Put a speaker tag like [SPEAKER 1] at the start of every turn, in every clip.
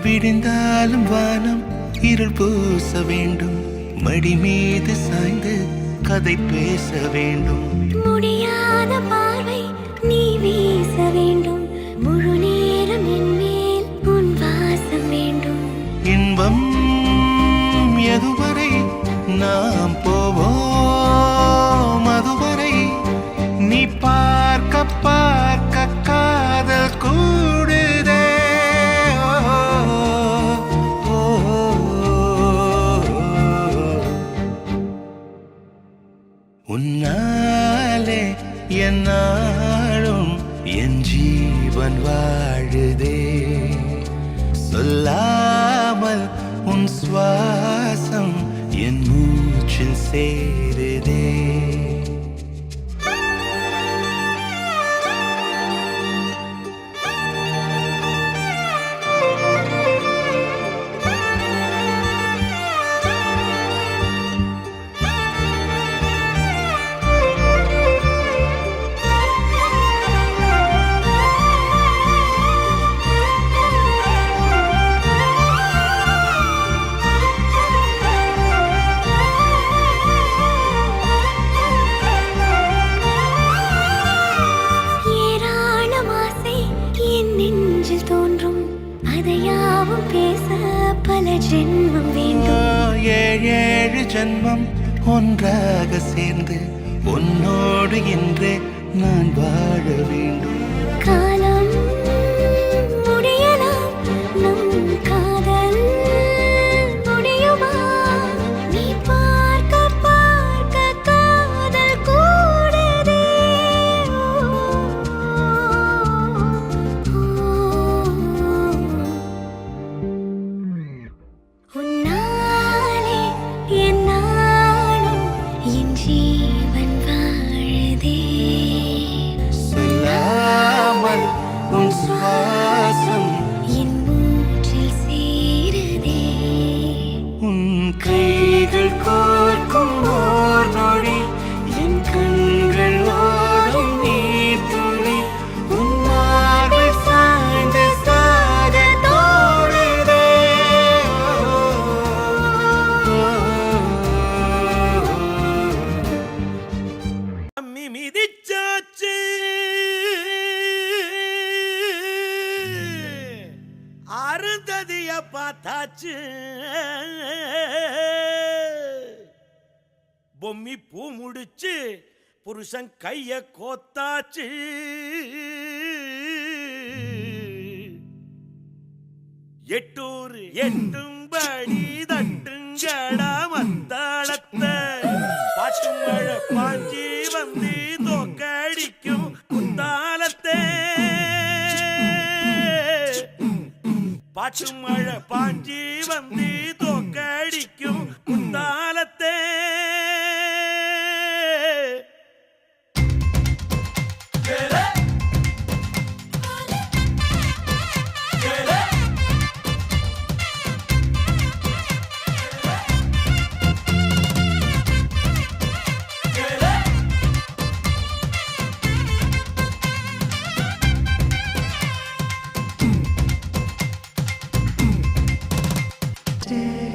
[SPEAKER 1] விடிந்தாலும் வானம் இருள் பூச வேண்டும், மடி மீது சாய்ந்து கதை பேச வேண்டும்,
[SPEAKER 2] முடியாத பார்வை நீ வீச வேண்டும், முழு நேரம் என் மேல் உன் வாசம் வேண்டும்.
[SPEAKER 1] இன்பம் எதுவரை நாம் போவோம், அதுவரை நீ பார்க்க பார்க்க காதல் கூடுதே. உன்னாலே என்னாலும் என் ஜீவன் வாழுதே, சொல்லாமல் உன் சுவாசம் என் மூச்சில் சேருதே.
[SPEAKER 2] ஜென்மம் வேண்டும்.
[SPEAKER 1] ஏழு ஜென்மம் ஒன்றாக சேர்ந்து உன்னோடு இன்றே நான் வாழ வேண்டும்.
[SPEAKER 2] காலம் முடியலாம், நம் காதல் முடியுமா? நீ பார்க்க பார்க்க காதல் கூடுதே. உன்னாலே என் நாளும் என் ஜீவன் வாழுதே.
[SPEAKER 1] சொல்லாமல் உன் சுவாசம்
[SPEAKER 2] என் மூச்சில் சேருதே.
[SPEAKER 1] உன் கைகள் கோர்க்கும் ஓர் நொடி என் கண்கள் ஓடும் நீர் துளி உன் மார்பில் சாய்ந்து சாக தோடுதே.
[SPEAKER 3] அம்மி மிதிச்சாச்சு அருந்ததிய பார்த்தாச்சு பொம்மி பூ முடிச்சு புருஷன் கைய கோத்தாச்சு. எட்டூர் எட்டும்படி தட்டுங்கடா மத்தாளத்தை பாட்டு மழை பாஞ்சி வந்து தோக்கடிக்கும் குத்தாலத்தே. பாட்டு மழை பாஞ்சி வந்து தோக்கடிக்கும் குத்தாலத்தே.
[SPEAKER 1] Stay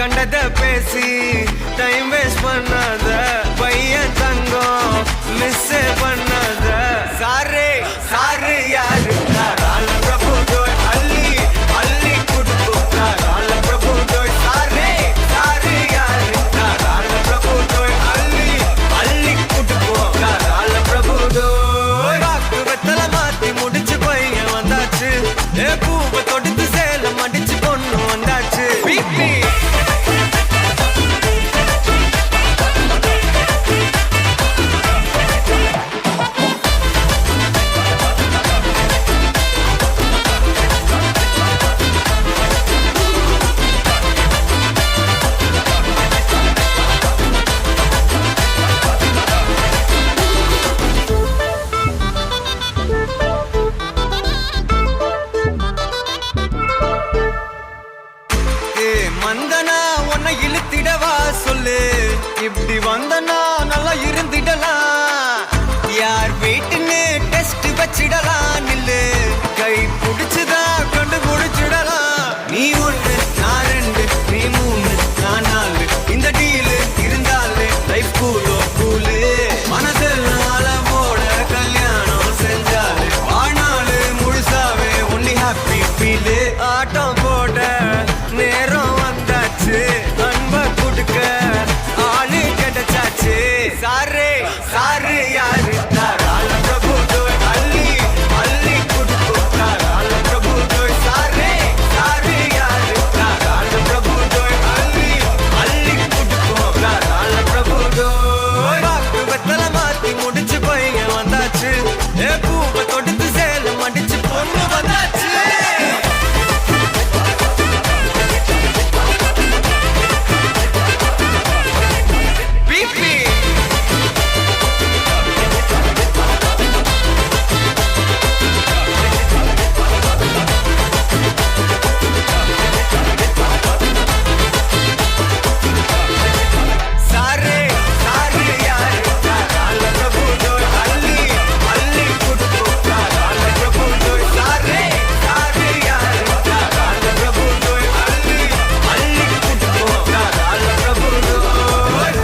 [SPEAKER 4] கண்டத பேசி டைம் வேஸ்ட் பண்ணாத பையன் தங்கம் மிஸ் பண்ணாத சாரே சாரு யாரு ரால பிரபு தோய் அள்ளி அள்ளி குடுக்கு ரால பிரபு தோய் சாரே சாரு யாரு ரால பிரபு தோய் அள்ளி அள்ளி குடுக்கு ரால பிரபு தோய் வாக்கு வெத்தல மாத்தி முடிச்சு பையன் வந்தாச்சு ஏ பூவை தொடுத்து சேலம் அடிச்சு பொண்ணு வந்தாச்சு பிபி மந்தனா உன்னை இழுத்திடவா சொல்லு இப்படி வந்தனா நல்லா இருந்திடலாம் யார் வீட்டுன்னு டெஸ்ட் வச்சிடலாம் நில்லு கை பிடிச்சுதா கண்டு முடிச்சிடலாம் நீ ஒண்ணு நான் ரெண்டு நீ மூணு நான் நாலு இந்த டீலு இருந்தாலே லைஃப் கூலோ கூலு மனதெல்லாம் அளவோட கல்யாணம் செஞ்சாலே ஆனாலு முழுசாவே ஒன்லி ஹாப்பி ஃபீலு ஆட்டம் போட நேரம் வந்தாச்சு அன்ப கொடுக்க ஆளு கிடைச்சாச்சு சாரே சாரு யாரு ரால பிரபு தோய் அள்ளி அள்ளி கொடுக்கு ரால பிரபு தோய் சாரே சாரு யாரு ரால பிரபு தோய் அள்ளி அள்ளி கொடுக்கு ரால பிரபு தோய் வாக்கு வெத்தல மாத்தி முடிச்சு பையன் வந்தாச்சு ஏ பூவை தொடுத்து சேலம் அடிச்சு பொண்ணு வந்தாச்சு சாரே சாரு யாரு ரால பிரபு தோய் அள்ளி அள்ளி குடுக்கு ரால பிரபு தோய் சாரே சாரு யாரு ரால பிரபு தோய் அள்ளி அள்ளி குடுக்கு ரால பிரபு தோய்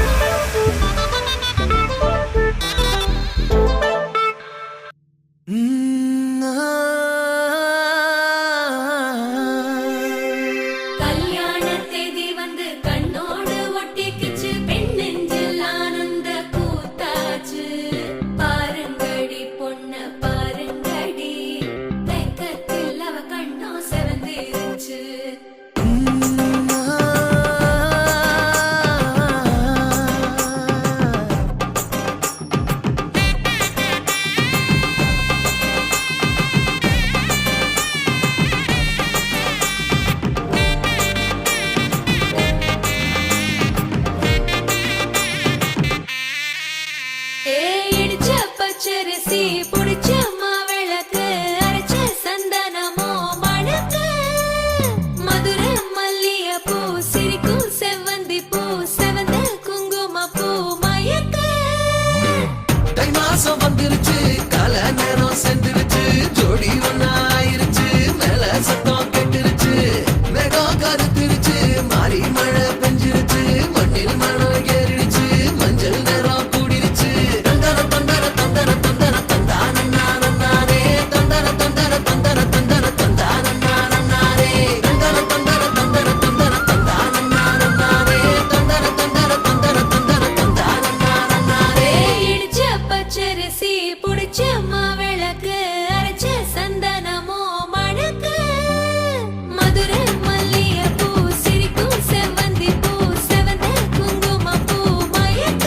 [SPEAKER 2] கல்யாண தேதி வந்து கண்ணோடு ஒட்டிக்கிச்சு பெண் நெஞ்சில் ஆனந்த கூத்தாச்சு பாருங்கடி பொண்ண பாருங்கடி வெக்கத்தில் அவ கண்ணோ செவந்திருச்சு இடிச்ச பச்சரிசி புடிச்ச மாவிளக்கு அரைச்ச சந்தனமோ மணக்கு மதுர மல்லிய பூ சிரிக்கும் செவ்வந்தி பூ செவந்த குங்கும பூ மயக்க
[SPEAKER 5] தை மாசம் வந்துருச்சு கால நேரம் சென்றுருச்சு ஜோடி ஒன்னா ஆயிருச்சு மேல சத்தம் கெட்டுருச்சு மேகம் கருத்துருச்சு மாறி மழை பெஞ்சிருச்சு மண்ணில் மனம் ஏறிடுச்சு மஞ்சள் நேரம் கூடிருச்சு தந்தர தந்தர தந்தர தந்தர தந்தானே தந்தர தந்தர தந்தர தந்தர தந்தானே தந்தர தந்தர தந்தர தந்தர தந்தானே தந்தர தந்தர தந்தர தந்தர தந்தானே
[SPEAKER 2] இடிச்ச பச்சரிசி புடிச்ச மாவிளக்கு அரைச்ச சந்தனமோ மணக்கு மதுர மல்லிய பூ சிரிக்கும் செவ்வந்தி பூ செவந்த குங்கும பூ மயக்க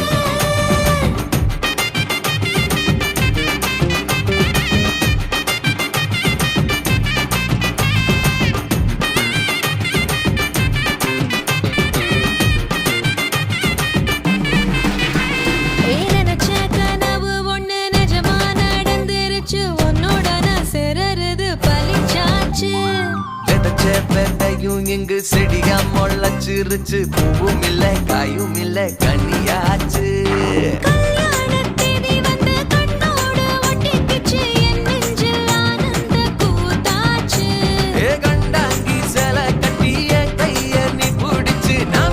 [SPEAKER 2] நினைச்ச கனவு ஒண்ணு நிஜமா நடந்துருச்சு உன்னோட நான் சிறருது பலிச்சாச்சு
[SPEAKER 5] விதைச்ச விதையும் இங்கு செடியா முளைச்சிருச்சு பூவும் இல்ல காயும் இல்ல கனியாச்சு
[SPEAKER 2] கல்யாண தேதி வந்து கண்ணோடு ஒட்டிக்கிச்சு என் நெஞ்சில் ஆனந்த கூத்தாச்சு
[SPEAKER 5] ஏ கண்டாங்கி சில கட்டிய கைய நீ பிடிச்சு நான்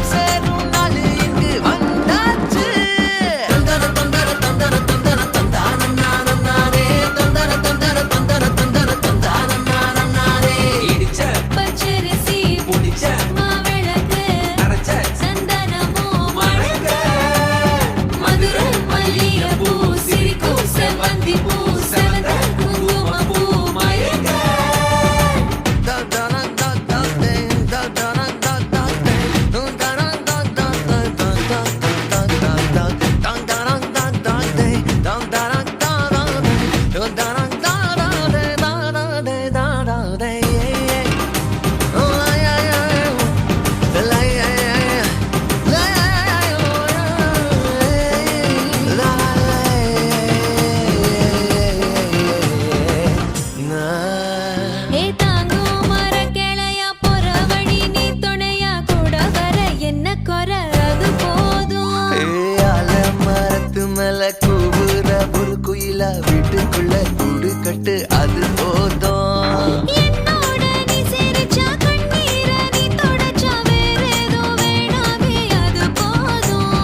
[SPEAKER 5] ஒரு குயிலா வீட்டுக்குள்ள கூடு கட்டு அது போதும்.
[SPEAKER 2] என்னோட நீ சிரிச்சா கண்ணீர நீ தொடச்சா வேற ஏதோ வேணாமே அது போதும்.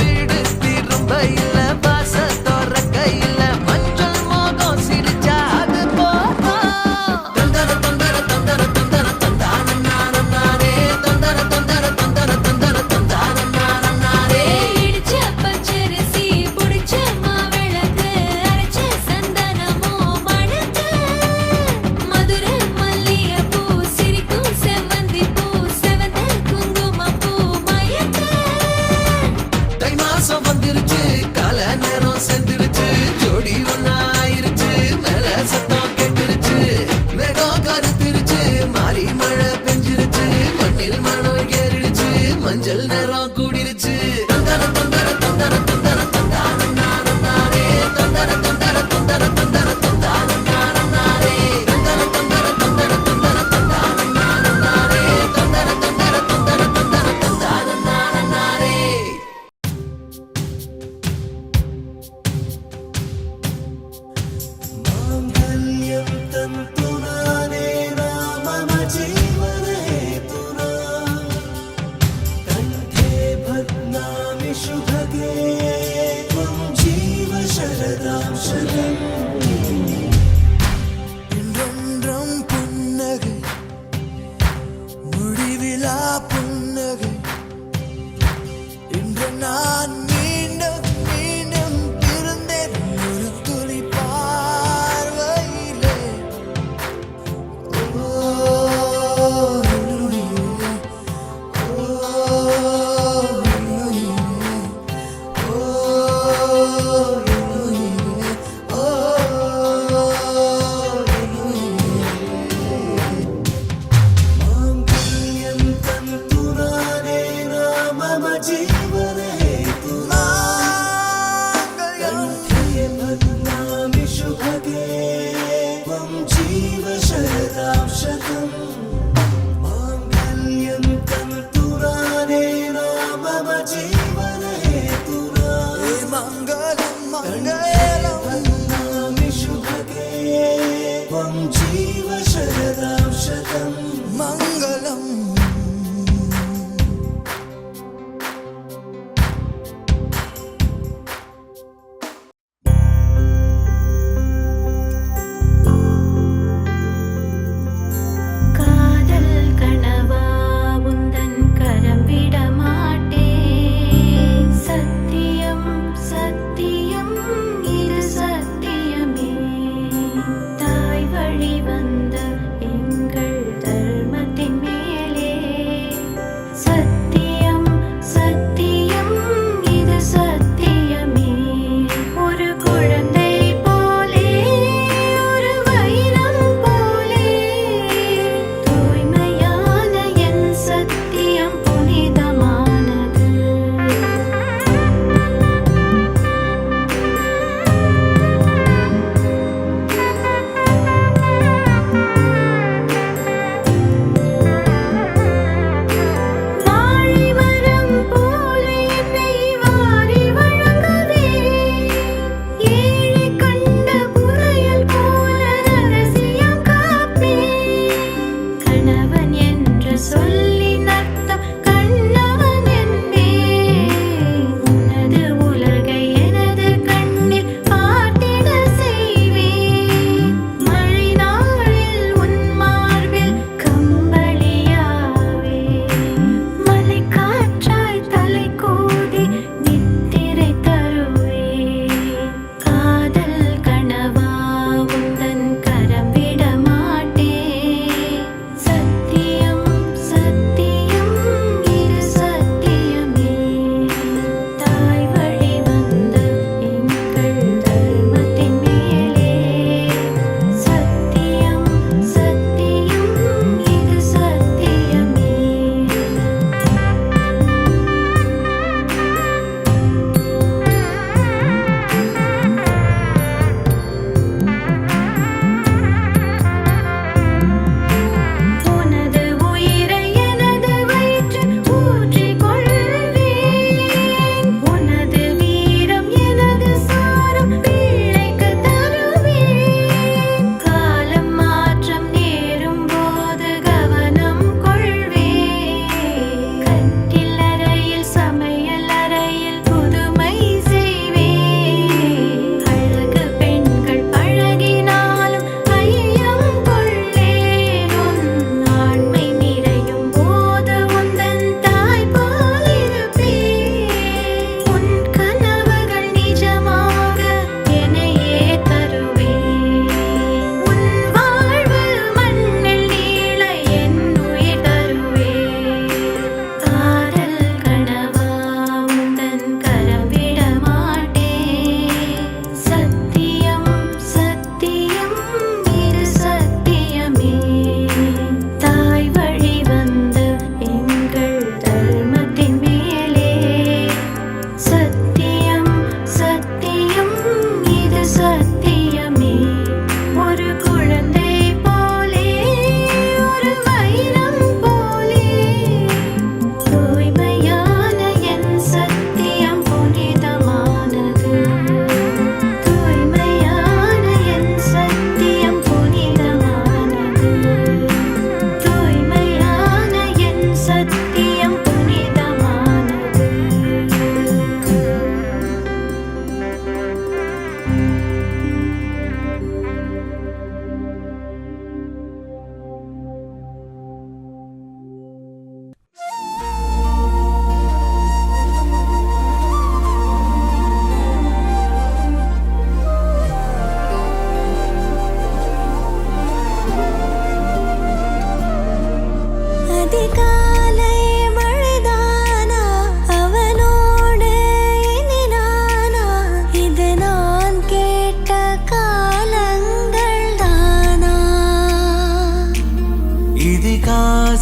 [SPEAKER 5] வீடு திரும்ப இல்ல பாச தோற கையில மஞ்சள் மோகம் சிரிச்சா அது போதும். தந்தர தந்தர தந்தர தந்தர தந்தான நானே தந்தர தந்தர தந்தர தந்தர தந்தான நானே.
[SPEAKER 2] இடிச்ச பச்சரிசி புடிச்ச மாவிளக்கு அரைச்ச சந்தனமோ மணக்கு. மதுரை மல்லிகைப்பூ சிரிக்கும் செவ்வந்தி பூ செவந்த குங்குமப்பூ மயக்க.
[SPEAKER 5] தை மாசம் வந்துருச்சு கால நேரம் சென்றுருச்சு ஜோடி ஒன்னாயிருச்சு மேல சத்தம் கேட்டுருச்சு மேகம் கருத்திருச்சு மாறி மழை பெஞ்சிருச்சு மண்ணில் மணம் ஏறிடுச்சு மஞ்சள் நேரம் கூடிருச்சு. தந்தர தந்தர தந்தர தந்தர தந்தான நானே தந்தர தந்தர தந்தர தந்தர தந்தான நானே தந்தர தந்தர தந்தர தந்தர தந்தான நானே தந்தர தந்தர தந்தர தந்தர தந்தான நானே.
[SPEAKER 1] माङ्गल्यं तन्तुनानेन मम जीवनहेतुना कण्ठे बध्नामि शुभगे त्वं जीव शरदां शरम्
[SPEAKER 6] என்றென்றும் புன்னகை முடிவிலா புன்னகை இன்று நான் மீண்டும் மீண்டும் பிறந்தேன் ஒரு துளி பார்வையிலே. ஓ என்னுயிரே, ஓ என்னுயிரே, ஓ என்னுயிரே, ஓ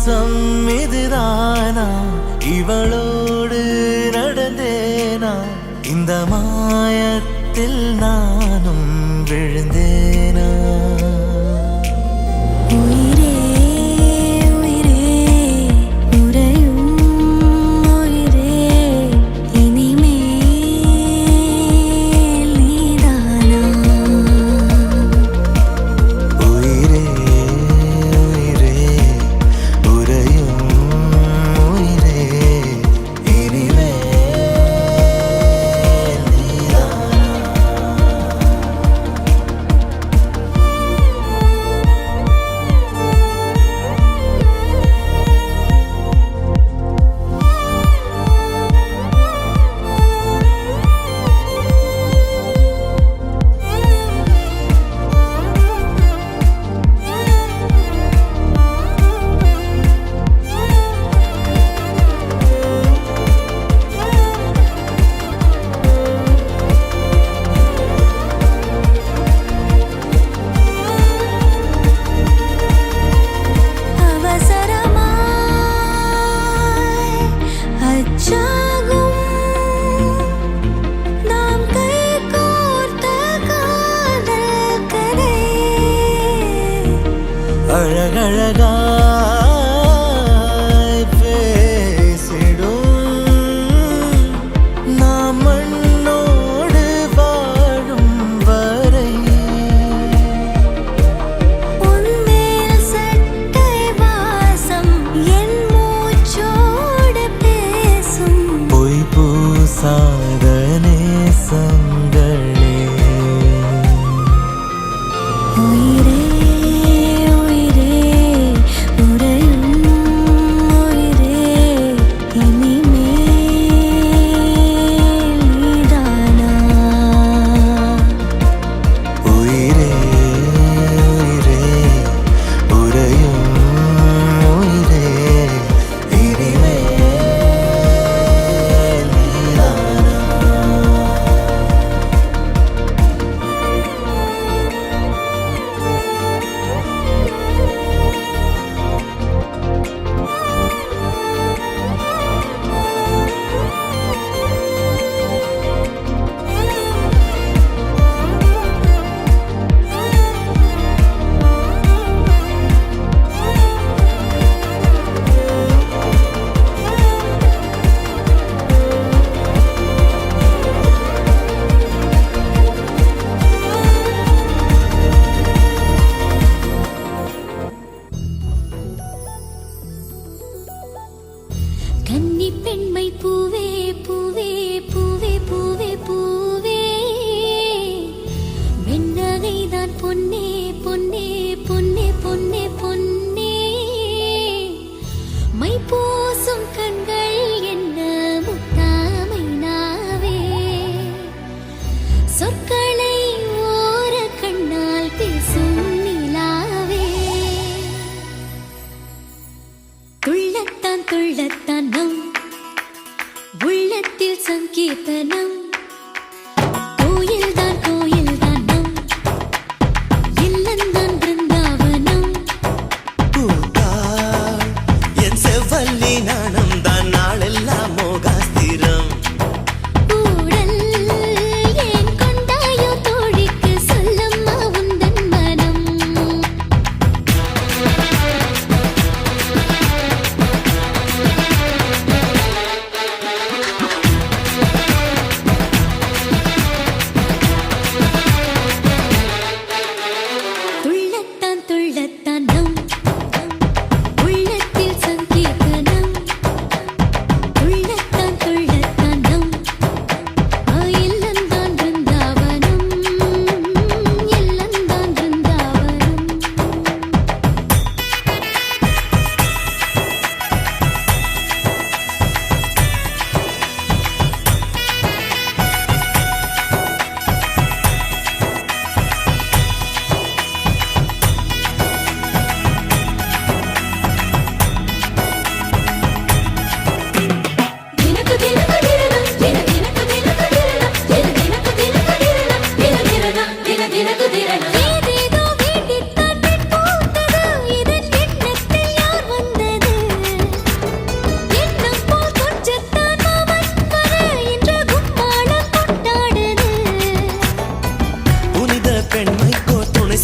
[SPEAKER 6] மோசம் இதுதானா இவளோடு நடந்தேனா இந்த மாயத்தில் நானும் விழுந்தேனா
[SPEAKER 2] உயிரே உயிரே உறையும் உயிரே இனிமேல் நீதானா
[SPEAKER 6] உயிரே உயிரே உறையும் உயிரே இனிமேல் நீதானா
[SPEAKER 2] அவசரமாய் அச்சாகும் நாம் கைகோர்த்த காதல் கதை
[SPEAKER 6] அழகழகாய் பேசிடும் நாம் மண்ணோடு வாழும் வரை
[SPEAKER 2] உன்மேல் சட்டை வாசம் என் மூச்சோடு பேசும்
[SPEAKER 6] பொய் பூசாத நேசங்களே
[SPEAKER 2] உயிரே உயிரே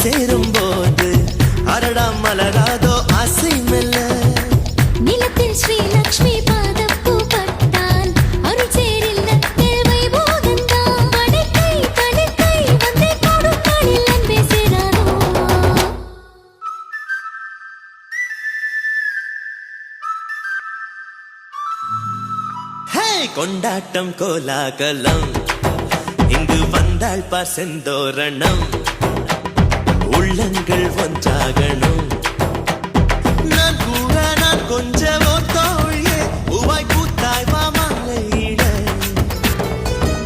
[SPEAKER 5] சேரும் போது அடடா மலராதோ ஆசை மெல்ல
[SPEAKER 2] நிலத்தில் ஸ்ரீலக்ஷ்மி பாதப்பூ பட்டால் அருள் சேரில் தேவை போதந்தான் படைக்கை வந்தே போடும் நாளில் அன்பே சேராதோ
[SPEAKER 5] ஹே கொண்டாட்டம் கோலாகலம் இங்கு வந்தாள் பார் செந்தோரணம் உள்ளங்கள் ஒன்றாகணும் நான் கூட நான் கொஞ்சமோ தோழியே உவாய் பூத்தாய் மாமலையிட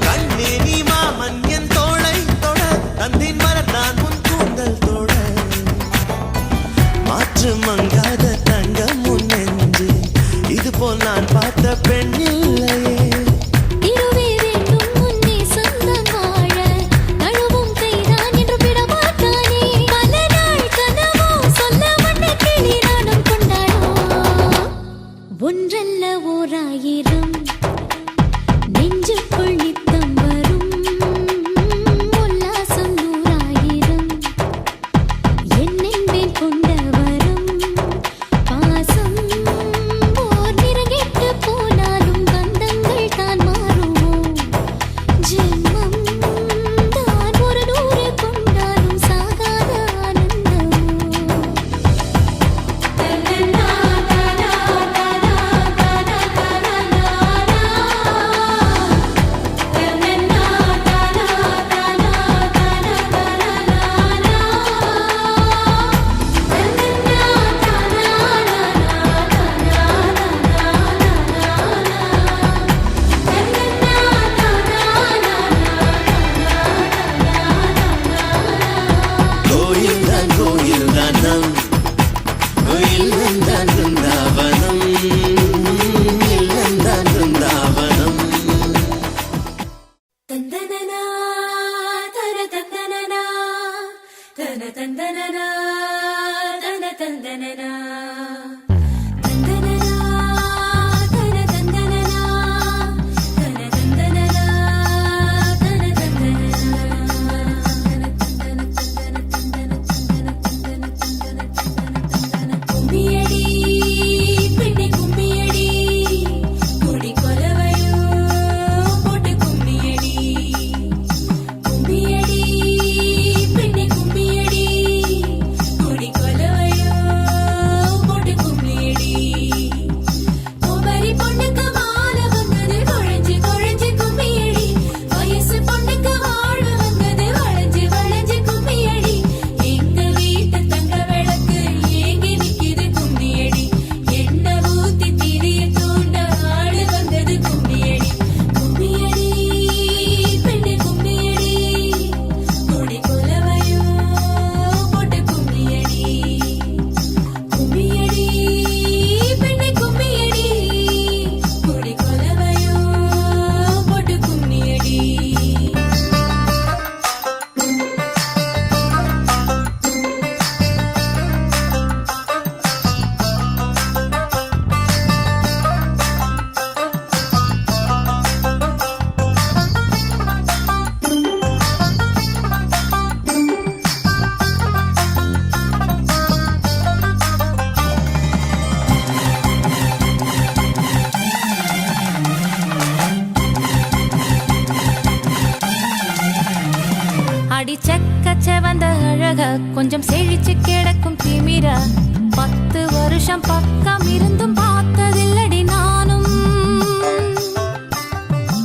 [SPEAKER 5] கண்ணே நீ மாமன் என் தோளை தொட தந்தின் மலர் நான் உன் கூந்தல் தொட மாற்று மங்காத தங்கம் உன் நெஞ்சு இது போல் நான் பார்த்த பெண் இல்லையே
[SPEAKER 2] இருவே வேண்டும் முன்னே சொந்தம் வாழ நழுவும் கைதான் என்று விடமாட்டானே பல நாள் கனவோ சொல்ல வண்ண கிளி நானும் கொண்டாடோ ஒன்றல்ல ஓராயிரம் நெஞ்சுக்குள் நித்தம் வரும் உல்லாசம் நூறாயிரம் என்னென்பேன் கொண்ட வரம் பாசம் ஓர் நிறங்கெட்டு போனாலும் பந்தங்கள் தான் மாறுமோ ஜென்மம் தான் ஒரு நூறு கொண்டாலும் சாகாத ஆனந்தமோ
[SPEAKER 5] கோயில் தான் நம் இல்லந்தான் பிருந்தாவனம் இல்லந்தான் பிருந்தாவனம்
[SPEAKER 2] தந்தனனா தன தந்தனனா தன தந்தனனா தன தந்தனனா தந்தனனா தன தந்தனனா தன தந்தனனா தன தந்தனனா கும்மியடி பெண்ணே கும்மியடி குடி கொலவையோ போட்டு கும்மியடி கும்மியடி பெண்ணே கும்மியடி குடி கொலவையோ போட்டு கும்மியடி கோமரி பொண்ணுக்கு மாலை வந்தது குழஞ்சு குழஞ்சு கும்மியடி வயசு பொண்ணுக்கு வாழ்வு வந்தது வளைஞ்சு வளைஞ்சு கும்மியடி எங்க வீட்டு தங்க விளக்கு ஏங்கி நிக்குது கும்மியடி என்ன ஊத்தி திரிய தூண்ட ஆடு வந்தது கும்மியடி கும்மியடி பெண்ணே கும்மியடி குடி கொலவையோ போட்டு கும்மியடி கும்மியடி பெண்ணே கும்மியடி குடி கொலவையோ போட்டு கும்மியடி
[SPEAKER 7] அடி செக்க வந்த அழக கொஞ்சம் செழிச்சு கிடக்கும் திமிரா 10 வருஷம் பக்கம் இருந்தும் பார்த்ததில்லடி நானும்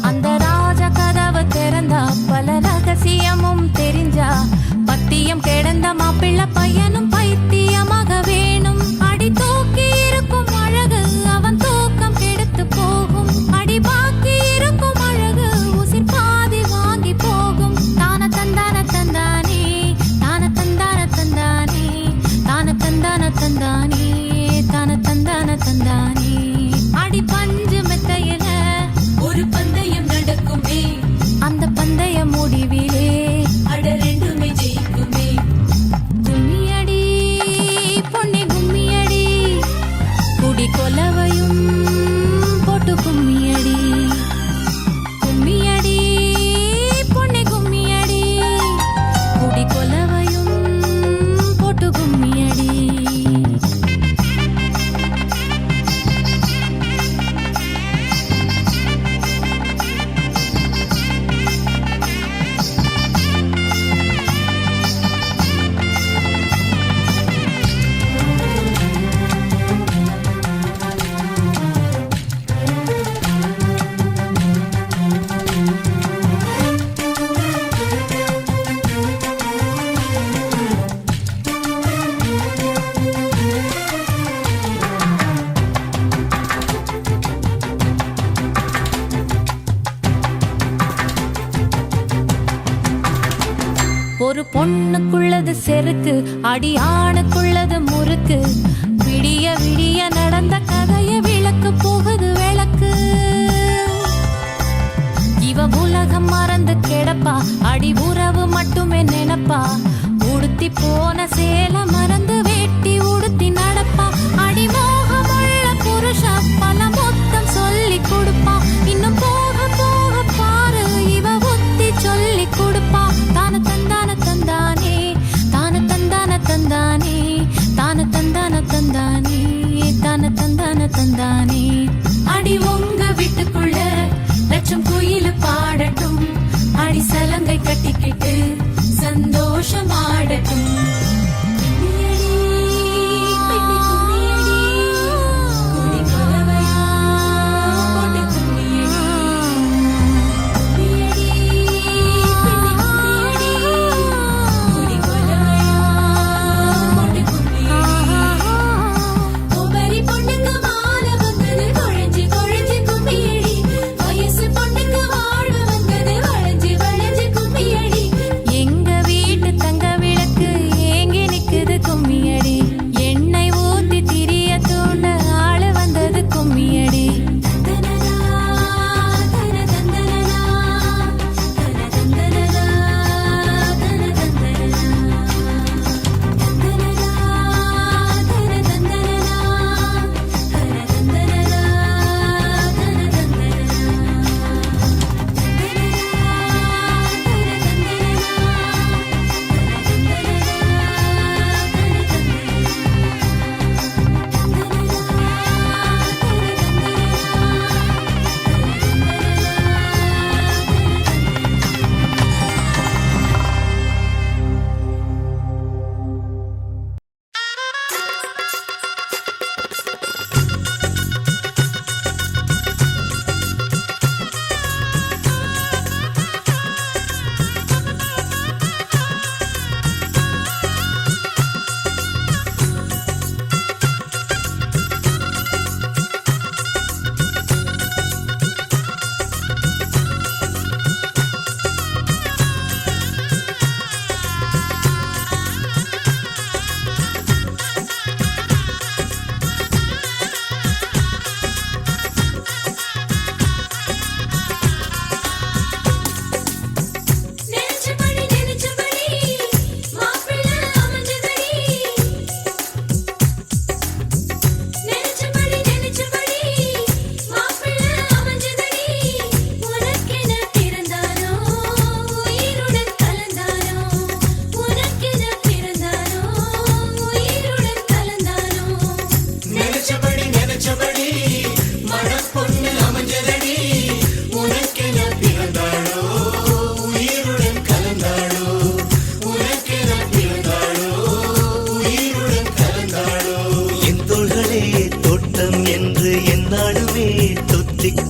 [SPEAKER 7] அந்த ராஜ கதவு திறந்தா பல ரகசியமும் தெரிஞ்சா பத்தியம் கிடந்த மாப்பிள்ள பையனும் பைத்தியமாக வேணும் அடி தூக்கி இருக்கும் அழகு அவன் தூக்கம் கெடுத்து போகும் அடி பாக்கி இருக்கும் அழகு உசிர் பாதி வாங்கி போகும் தான தந்தான தந்தானே தான தந்தான தந்தானே தான தந்தான தந்தானே தான தந்தான தந்தானே அடி பஞ்சு மெத்தையில ஒரு பந்தயம் நடக்குமே அந்த பந்தய முடிவிலே அட ரெண்டுமே ஜெயிக்குமே கும்மியடி ஒரு பொண்ணுக்குள்ளது செருக்கு, அடி ஆணுக்குள்ளது முறுக்கு. விடிய விடிய நடந்த கதைய விளக்கு போகுது விளக்கு. இவ உலகம் மறந்து கிடப்பா, அடி உறவு மட்டுமே நினைப்பா. உடுத்தி போன சேல மறந்து வேட்டி உடுத்தி நடப்பா. அடி மோகமுள்ள புருஷ பல மொத்தம் சொல்லி கொடுப்பா. இன்னும் போக போக பாரு இவ ஒத்தி சொல்லி கொடுப்பா. தான தந்தான தந்தானே, தான தந்தான தந்தானே, தான தந்தான தந்தானே, தான தந்தான தந்தானே. அடி உங்க வீட்டுக்குள்ள லட்சம் குயிலு பாடட்டும், அடி சலங்கை கட்டிக்கிட்டு சந்தோஷமாடட்டும்.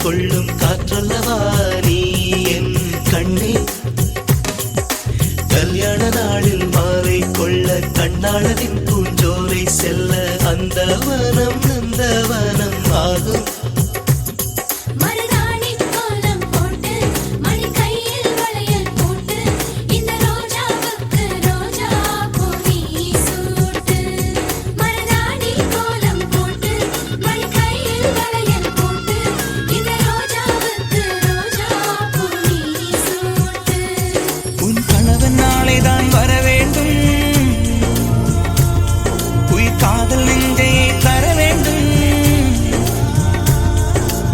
[SPEAKER 1] கொள்ளும் காற்றல்லவா நீ என் கண்ணே. கல்யாண நாளில் மாலை கொள்ள கண்ணாளரின் பூஞ்சோலை செல்ல அந்த வனம் நந்தவனம் ஆகும்.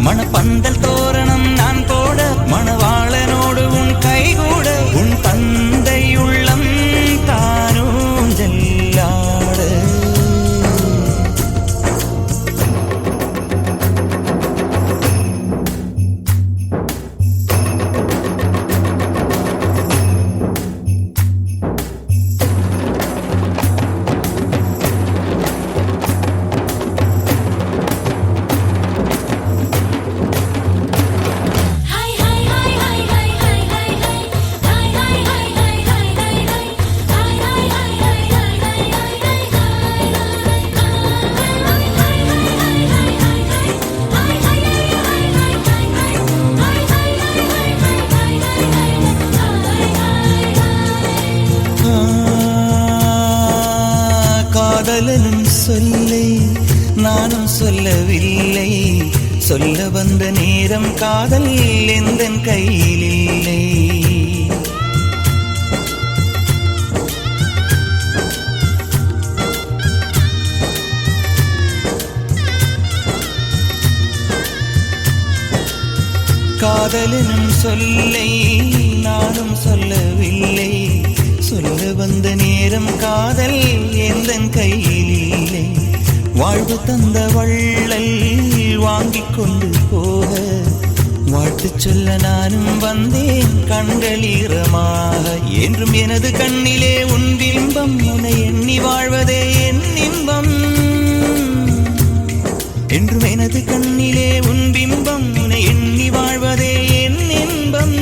[SPEAKER 4] மணப்பந்தல் தோரணம் நான் போட மணவாளனோடு உன் கைகூட உன் தந்தை உள்ளம் தானும் ஜல்லாட.
[SPEAKER 1] காதலனும் சொல்லை நானும் சொல்லவில்லை, சொல்ல வந்த நேரம் காதல் எந்தன் கையில் இல்லை. காதலனும் சொல்லை நானும் சொல்லவில்லை, சொல்ல வந்த நேரம் காதல் எந்தன் கையில் இல்லை. வாழ்வு தந்த வள்ளல் வாங்கிக் கொண்டு போக வாழ்த்து சொல்ல நானும் வந்தேன் கண்கள் ஈரமாக. என்றும் எனது கண்ணிலே உன் பிம்பம், உன்னை எண்ணி வாழ்வதே என் இன்பம். என்றும் எனது கண்ணிலே உன் பிம்பம், உன்னை எண்ணி வாழ்வதே என் இன்பம்.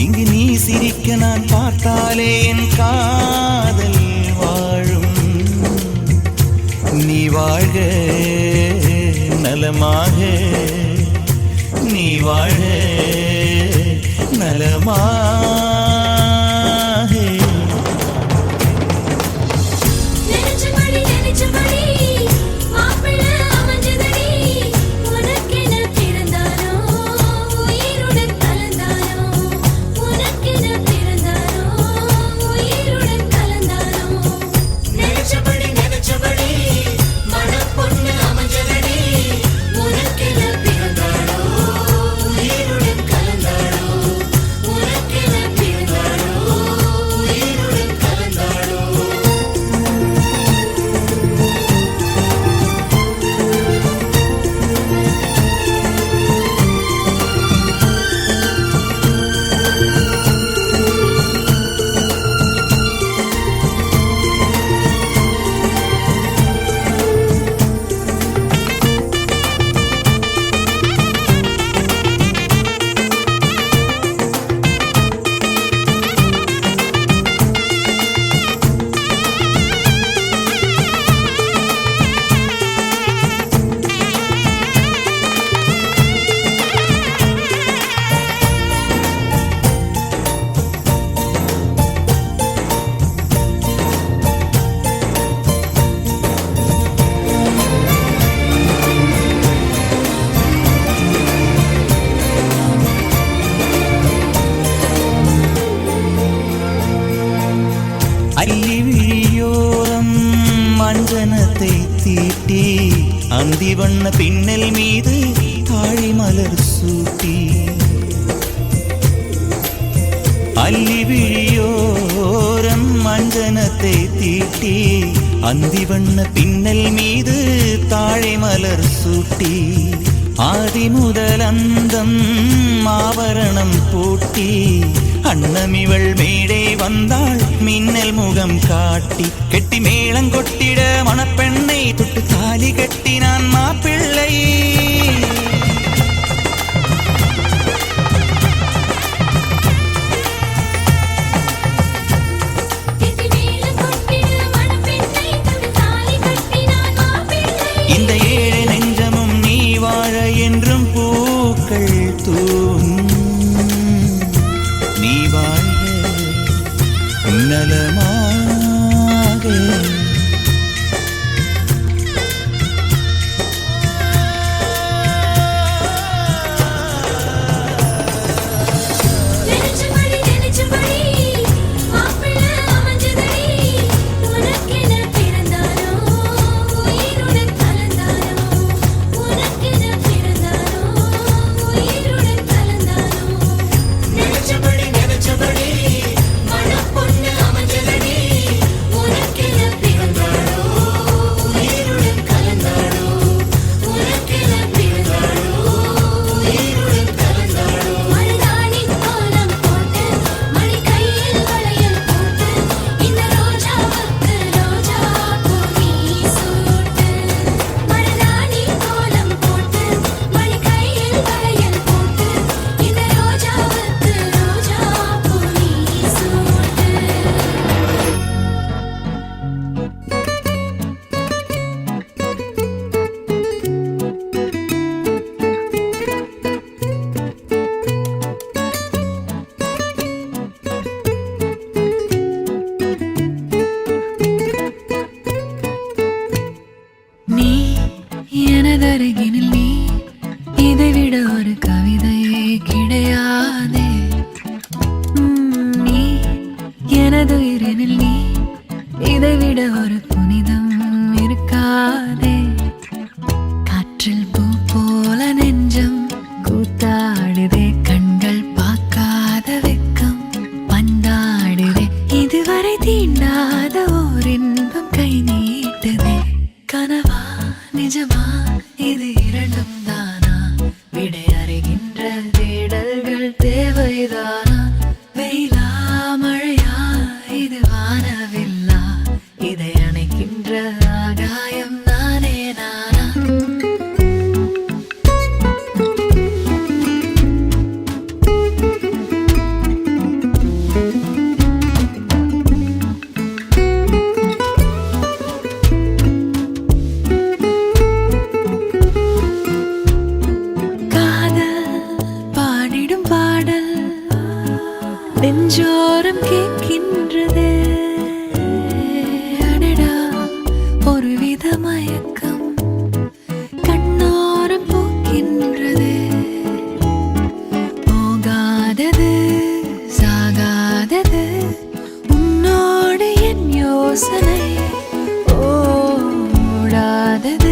[SPEAKER 1] இங்கு நீ சிரிக்க நான் பார்த்தாலே என் காதல் வாழும். நீ வாழ்க நலமாக, நீ வாழ்க நலமாக.
[SPEAKER 2] நினைச்சபடி நினைச்சபடி மாப்பிள்ளை அமைஞ்சதடி, உனக்கென பிறந்தானோ உயிருடன் கலந்தானோ, உனக்கென பிறந்தானோ உயிருடன் கலந்தானோ. நினைச்சபடி நினைச்சபடி மனப்பொண்ணு அமைஞ்சதடி, உனக்கென பிறந்தானோ உயிருடன் கலந்தானோ, உனக்கென பிறந்தானோ உயிருடன் கலந்தானோ.
[SPEAKER 1] அள்ளி விழியோரம் மஞ்சனத்தை தீட்டி, அந்தி வண்ண பின்னல் மீது தாழி மலர் சூட்டி. அள்ளி விழியோரம் மஞ்சனத்தை தீட்டி, அந்தி வண்ண பின்னல் மீது தாழை மலர் சூட்டி. ஆதி முதல் அந்தம் ஆபரணம் பூட்டி, அன்னமிவள் மேடை வந்தாள் மின்னல் முகம் காட்டி. கெட்டி மேளங்கொட்டிட மணப்பெண்ணை தொட்டு தாலி கட்டினான் மாப்பிள்ளை.
[SPEAKER 2] கெட்டி மேளம் கொட்டிட மணப்பெண்ணை தொட்டு தாலி கட்டினான் மாப்பிள்ளை.
[SPEAKER 1] இந்த ஏழை நெஞ்சமும் நீ வாழ என்றும் பூக்கள் தூவும். நீ வாழ்க நலமாக.
[SPEAKER 2] நினைச்சபடி நினைச்சபடி மாப்பிள்ளை அமைஞ்சதடி, உனக்கென பிறந்தானோ உயிருடன் கலந்தானோ, உனக்கென பிறந்தானோ உயிருடன் கலந்தானோ. நினைச்சபடி நினைச்சபடி மனப்பொண்ணு அமைஞ்சதடி, உனக்கென பிறந்தானோ
[SPEAKER 7] எனதுயிரினில் நீ இதைவிட ஒரு புனிதம் இருக்காதே காற்றில் பூ போல நெஞ்சம் கூத்தாடுதே கண்கள் பார்க்காத வெக்கம் பந்தாடுதே இதுவரை தீண்டாத ஓர் இன்பம் கை நீட்டுதே கனவா நிஜமா இது இரண்டும் தானா விடை அறிகின்ற தேடல்கள் தேவைதானா வெயிலா மழையா இது வானவில்லா இதை அணைக்கின்ற ஆகாயம் நானே நானா பாடிடும் பாடல் நெஞ்சோரம் கேட்கின்றது அடடா ஒருவித மயக்கம் கண்ணோரம் போக்கின்றது போகாதது சாகாதது உன்னோடு என் யோசனை ஓடாதது